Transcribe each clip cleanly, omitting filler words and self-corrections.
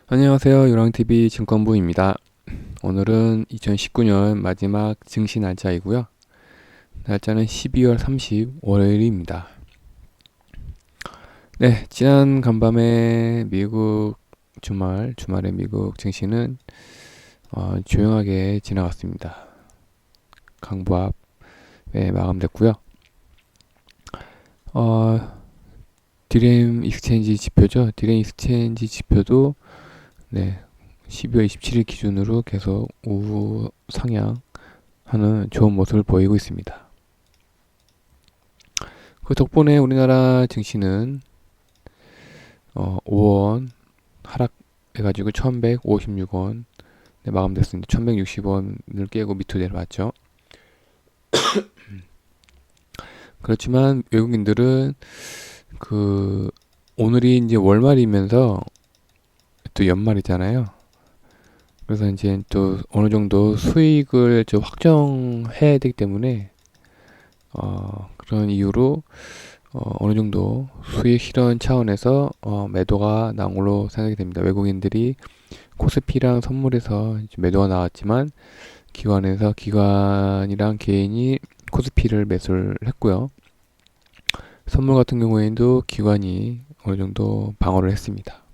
안녕하세요. 유랑TV 증권부입니다. 오늘은 2019년 마지막 증시 날짜이고요. 날짜는 12월 30 월요일입니다. 네, 지난 간밤에 미국 주말에 미국 증시는 조용하게 지나갔습니다. 강보합에 마감됐고요. 디램 익스체인지 지표죠. 디램 익스체인지 지표도 네, 12월 27일 기준으로 계속 우후 상향하는 좋은 모습을 보이고 있습니다. 그 덕분에 우리나라 증시는 5원 하락해가지고 1156원 마감됐습니다. 1160원을 깨고 밑으로 내려왔죠. 그렇지만 외국인들은 오늘이 이제 월말이면서 또 연말이잖아요. 그래서 이제 또 어느 정도 수익을 좀 확정해야 되기 때문에 그런 이유로 어느 정도 수익 실현 차원에서 매도가 나온 걸로 생각이 됩니다. 외국인들이 코스피랑 선물에서 매도가 나왔지만 기관이랑 개인이 코스피를 매수를 했고요. 선물 같은 경우에도 기관이 어느 정도 방어를 했습니다.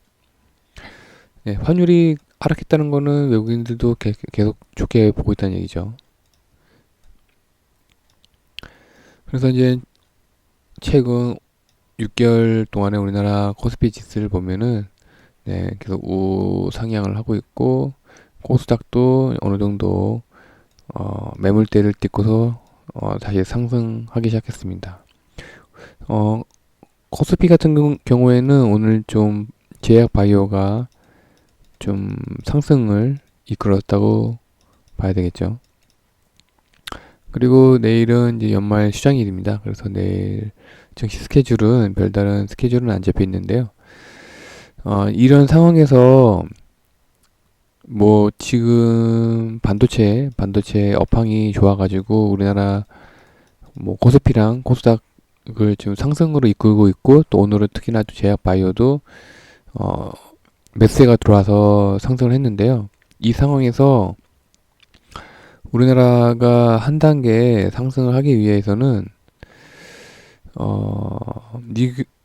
네, 환율이 하락했다는 거는 외국인들도 계속 좋게 보고 있다는 얘기죠. 그래서 이제 최근 6개월 동안에 우리나라 코스피 지수를 보면은 네, 계속 우상향을 하고 있고 코스닥도 어느 정도 매물대를 딛고서 다시 상승하기 시작했습니다. 코스피 같은 경우에는 오늘 좀 제약 바이오가 좀 상승을 이끌었다고 봐야 되겠죠. 그리고 내일은 이제 연말 휴장일입니다. 그래서 내일 증시 스케줄은 별다른 스케줄은 안 잡혀 있는데요. 이런 상황에서 뭐 지금 반도체 업황이 좋아가지고 우리나라 뭐 코스피랑 코스닥을 지금 상승으로 이끌고 있고 또 오늘은 특히나 또 제약 바이오도 어, 매수세가 들어와서 상승을 했는데요. 이 상황에서 우리나라가 한 단계 상승을 하기 위해서는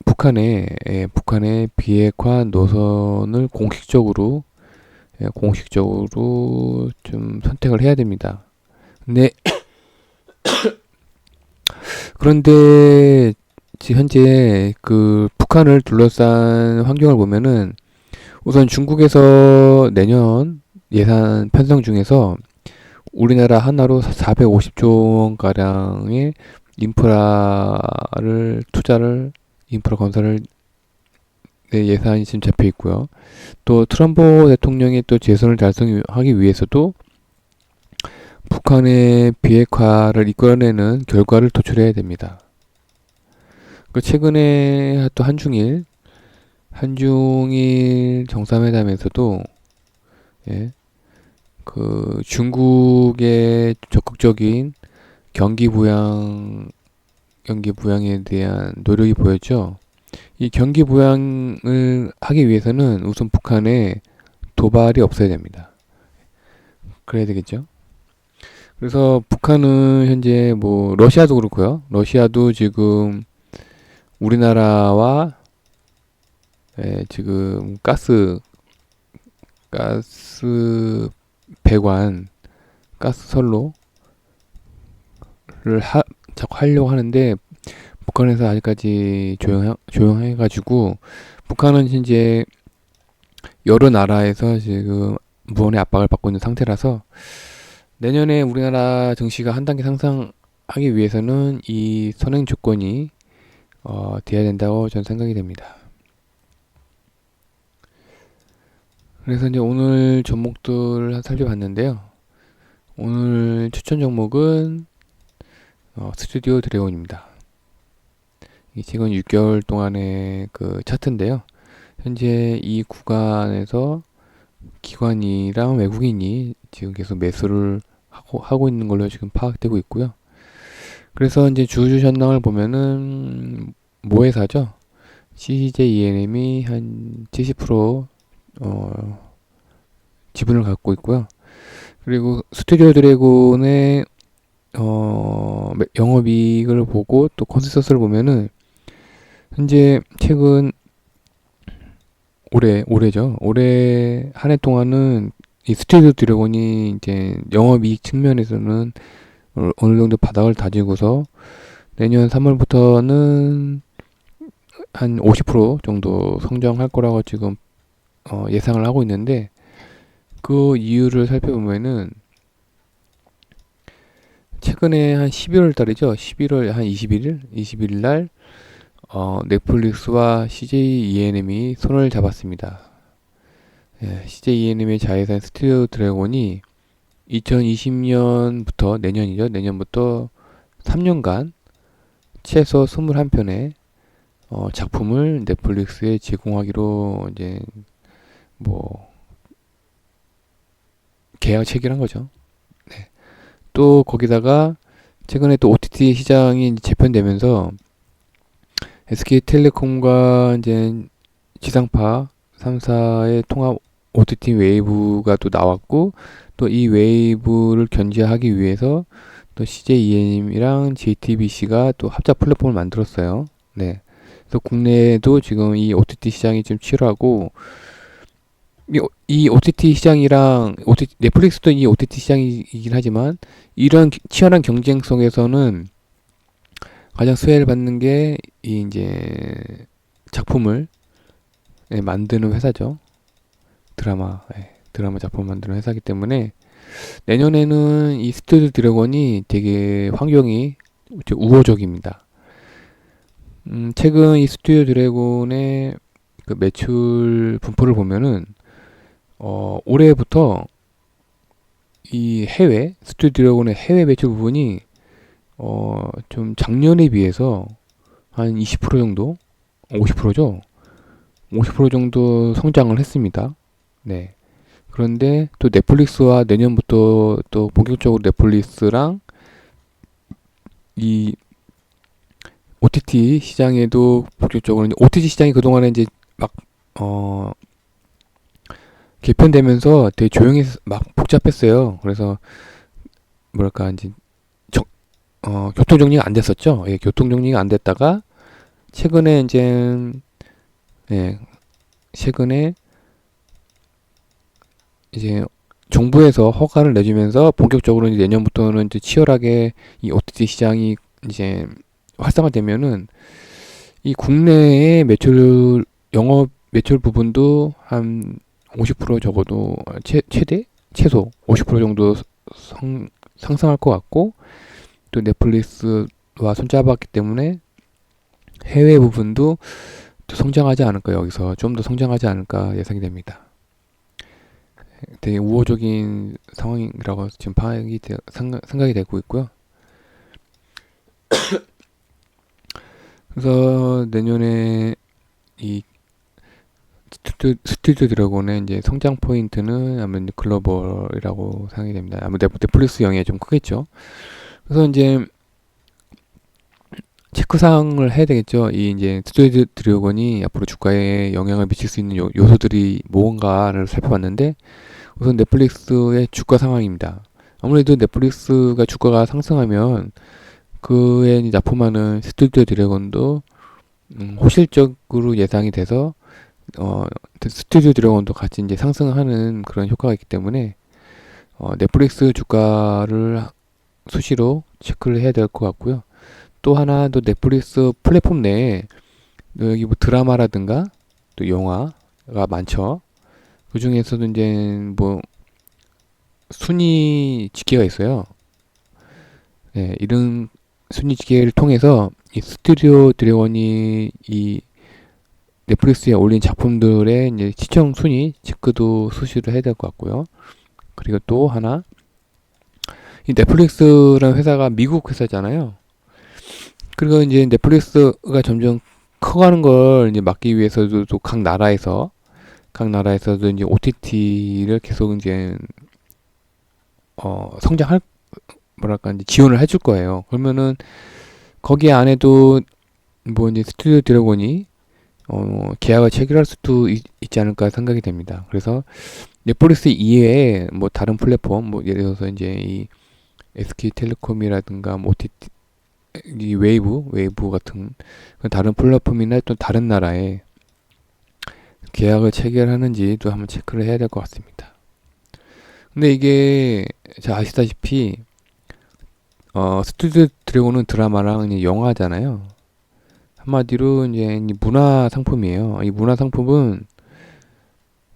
북한의 비핵화 노선을 공식적으로 좀 선택을 해야 됩니다. 근데 그런데 현재 그 북한을 둘러싼 환경을 보면은 우선 중국에서 내년 예산 편성 중에서 우리나라 하나로 450조 원 가량의 인프라 건설을 예산이 지금 잡혀 있고요. 또 트럼프 대통령이 또 재선을 달성하기 위해서도 북한의 비핵화를 이끌어내는 결과를 도출해야 됩니다. 그 최근에 또 한중일 정상회담에서도 예, 그 중국의 적극적인 경기 부양에 대한 노력이 보였죠. 이 경기 부양을 하기 위해서는 우선 북한에 도발이 없어야 됩니다. 그래야 되겠죠. 그래서 북한은 현재 뭐 러시아도 그렇고요. 러시아도 지금 우리나라와 지금 가스 배관, 가스 선로를 자꾸 하려고 하는데 북한에서 아직까지 조용해가지고 북한은 현재 여러 나라에서 지금 무언의 압박을 받고 있는 상태라서 내년에 우리나라 증시가 한 단계 상승하기 위해서는 이 선행 조건이 돼야 된다고 저는 생각이 됩니다. 그래서 이제 오늘 종목들 살펴봤는데요. 오늘 추천 종목은 스튜디오 드래곤입니다. 이 최근 6개월 동안의 그 차트인데요. 현재 이 구간에서 기관이랑 외국인이 지금 계속 매수를 하고 있는 걸로 지금 파악되고 있고요. 그래서 이제 주주 전망을 보면은 모회사죠. CJ ENM이 한 70% 지분을 갖고 있고요. 그리고 스튜디오 드래곤의 영업이익을 보고 또 컨센서스를 보면은 현재 최근 올해죠. 올해 한 해 동안은 이 스튜디오 드래곤이 이제 영업이익 측면에서는 어느 정도 바닥을 다지고서 내년 3월부터는 한 50% 정도 성장할 거라고 지금 예상을 하고 있는데, 그 이유를 살펴보면은 최근에 한 11월 달이죠. 11월 한 21일 날 넷플릭스와 CJ ENM이 손을 잡았습니다. 예, CJ ENM의 자회사 스튜디오 드래곤이 2020년부터 내년이죠. 내년부터 3년간 최소 21편의 작품을 넷플릭스에 제공하기로 이제 뭐 계약 체결한 거죠. 네. 또 거기다가 최근에 또 OTT 시장이 이제 재편되면서 SK텔레콤과 이제 지상파 3사의 통합 OTT 웨이브가 또 나왔고, 또 이 웨이브를 견제하기 위해서 또 CJ ENM이랑 JTBC가 또 합작 플랫폼을 만들었어요. 네. 그래서 국내에도 지금 이 OTT 시장이 좀 치열하고, 이 OTT 시장이랑 넷플릭스도 이 OTT 시장이긴 하지만 이런 치열한 경쟁 속에서는 가장 수혜를 받는 게 이 이제 작품을 만드는 회사죠. 드라마 작품 만드는 회사이기 때문에 내년에는 이 스튜디오 드래곤이 되게 환경이 우호적입니다. 최근 이 스튜디오 드래곤의 그 매출 분포를 보면은 올해부터 이 스튜디오 드래곤의 해외 매출 부분이 좀 작년에 비해서 한 20% 정도, 50%죠. 50% 정도 성장을 했습니다. 네. 그런데 또 넷플릭스와 내년부터 또 본격적으로 넷플릭스랑 이 OTT 시장에도 본격적으로, OTT 시장이 그동안에 이제 막 개편되면서 되게 조용해서 막 복잡했어요. 그래서 뭐랄까 이제 교통 정리가 안 됐었죠. 예, 교통 정리가 안 됐다가 최근에 이제 예, 최근에 이제 정부에서 허가를 내주면서 본격적으로 이제 내년부터는 이제 치열하게 이 OTT 시장이 이제 활성화되면은 이 국내의 영업 매출 부분도 한 50% 적어도 최소 50% 정도 상승할 것 같고, 또 넷플릭스와 손잡았기 때문에 해외 부분도 또 성장하지 않을까, 여기서 좀 더 성장하지 않을까 예상이 됩니다. 되게 우호적인 상황이라고 지금 생각이 되고 있고요. 그래서 내년에 이 스튜디오 드래곤의 이제 성장 포인트는 아무래도 글로벌이라고 생각이 됩니다. 아무래도 넷플릭스 영향이 좀 크겠죠. 그래서 이제 체크사항을 해야 되겠죠. 이 이제 스튜디오 드래곤이 앞으로 주가에 영향을 미칠 수 있는 요소들이 뭔가를 살펴봤는데, 우선 넷플릭스의 주가 상황입니다. 아무래도 넷플릭스가 주가가 상승하면 그에 납품하는 스튜디오 드래곤도 호실적으로 예상이 돼서 스튜디오 드래곤도 같이 이제 상승하는 그런 효과가 있기 때문에 넷플릭스 주가를 수시로 체크를 해야 될 것 같고요. 또 하나, 또 넷플릭스 플랫폼 내에 여기 뭐 드라마라든가 또 영화가 많죠. 그 중에서도 이제 뭐 순위 집계가 있어요. 네, 이런 순위 집계를 통해서 이 스튜디오 드래곤이 이 넷플릭스에 올린 작품들의 이제 시청 순위 체크도 수시로 해야 될 것 같고요. 그리고 또 하나, 이 넷플릭스라는 회사가 미국 회사잖아요. 그리고 이제 넷플릭스가 점점 커가는 걸 이제 막기 위해서도 또 각 나라에서도 이제 OTT를 계속 이제 성장할, 뭐랄까 이제 지원을 해줄 거예요. 그러면은 거기 안에도 뭐 이제 스튜디오 드래곤이 계약을 체결할 수도 있지 않을까 생각이 됩니다. 그래서 넷플릭스 이외에 뭐 다른 플랫폼, 뭐 예를 들어서 이제 이 SK텔레콤이라든가 뭐 OTT, 이 웨이브 같은 그런 다른 플랫폼이나 또 다른 나라에 계약을 체결하는지도 한번 체크를 해야 될 것 같습니다. 근데 이게 잘 아시다시피 스튜디오 드래곤은 드라마랑 이제 영화잖아요. 한마디로 이제 이 문화 상품이에요. 이 문화 상품은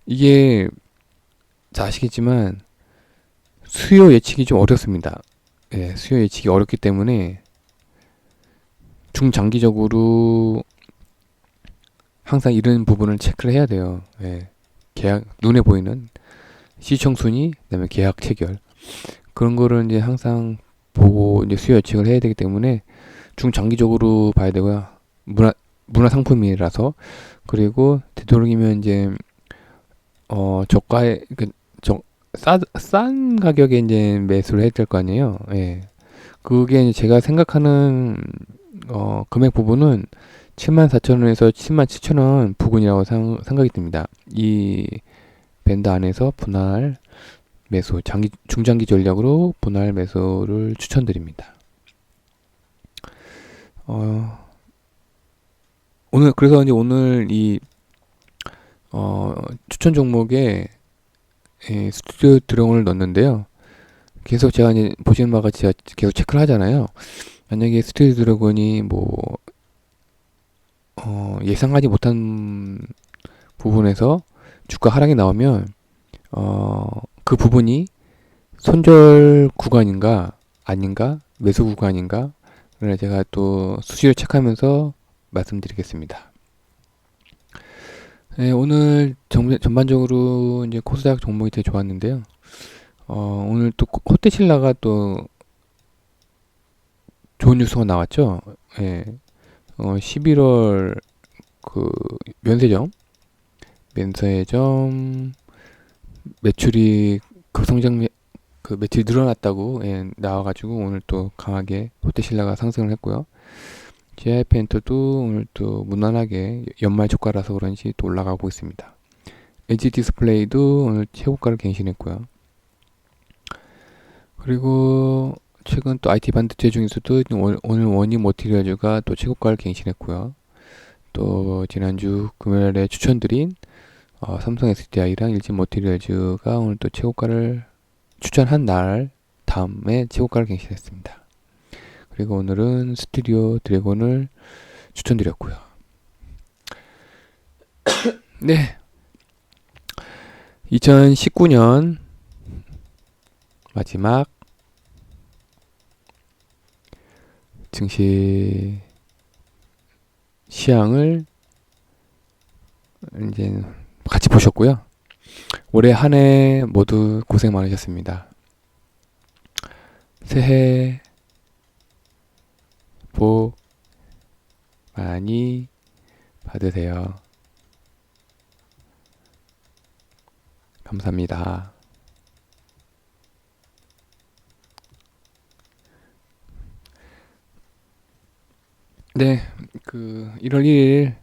이게 잘 아시겠지만 수요 예측이 좀 어렵습니다. 예, 수요 예측이 어렵기 때문에 중장기적으로 항상 이런 부분을 체크를 해야 돼요. 예, 계약 눈에 보이는 시청 순위, 그다음에 계약 체결 그런 거를 이제 항상 보고 이제 수요 예측을 해야 되기 때문에 중장기적으로 봐야 되고요. 문화 상품이라서. 그리고 되도록이면 이제 저가에 싼 가격에 이제 매수를 해야 될 거 아니에요. 예. 그게 이제 제가 생각하는 금액 부분은 74,000원에서 77,000원 부근이라고 생각이 듭니다. 이 밴드 안에서 분할 매수, 중장기 전략으로 분할 매수를 추천드립니다. 그래서 이제 오늘 이 추천 종목에 스튜디오 드래곤을 넣었는데요. 계속 제가 이제 보시는 바가 제가 계속 체크를 하잖아요. 만약에 스튜디오 드래곤이 뭐 예상하지 못한 부분에서 주가 하락이 나오면 그 부분이 손절 구간인가 아닌가 매수 구간인가 그래 제가 또 수시를 체크하면서 말씀드리겠습니다. 네, 오늘 전반적으로 이제 코스닥 종목이 되게 좋았는데요. 오늘 또 호텔신라가 또 좋은 뉴스가 나왔죠. 예. 11월 그 면세점 매출이 급성장 그 매출이 늘어났다고 나와가지고 오늘 또 강하게 호텔신라가 상승을 했고요. GIP엔터도 오늘 또 무난하게 연말 조가라서 그런지 또 올라가고 있습니다. LG 디스플레이도 오늘 최고가를 갱신했고요. 그리고 최근 또 IT 반도체 중에서도 오늘 원익 머티리얼즈가 또 최고가를 갱신했고요. 또 지난주 금요일에 추천드린 삼성 SDI랑 LG 머티리얼즈가 오늘 또 최고가를 추천한 날 다음에 최고가를 갱신했습니다. 그리고 오늘은 스튜디오 드래곤을 추천드렸고요. 네, 2019년 마지막 증시 시향을 이제 같이 보셨고요. 올해 한 해 모두 고생 많으셨습니다. 새해 복 많이 받으세요. 감사합니다. 네, 1월 1일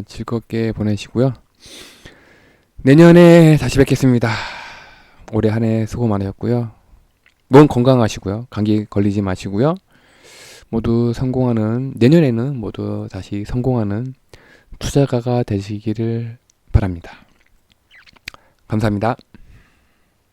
즐겁게 보내시고요. 내년에 다시 뵙겠습니다. 올해 한 해 수고 많으셨고요. 몸 건강하시고요. 감기 걸리지 마시고요. 모두 성공하는 내년에는 모두 다시 성공하는 투자가가 되시기를 바랍니다. 감사합니다.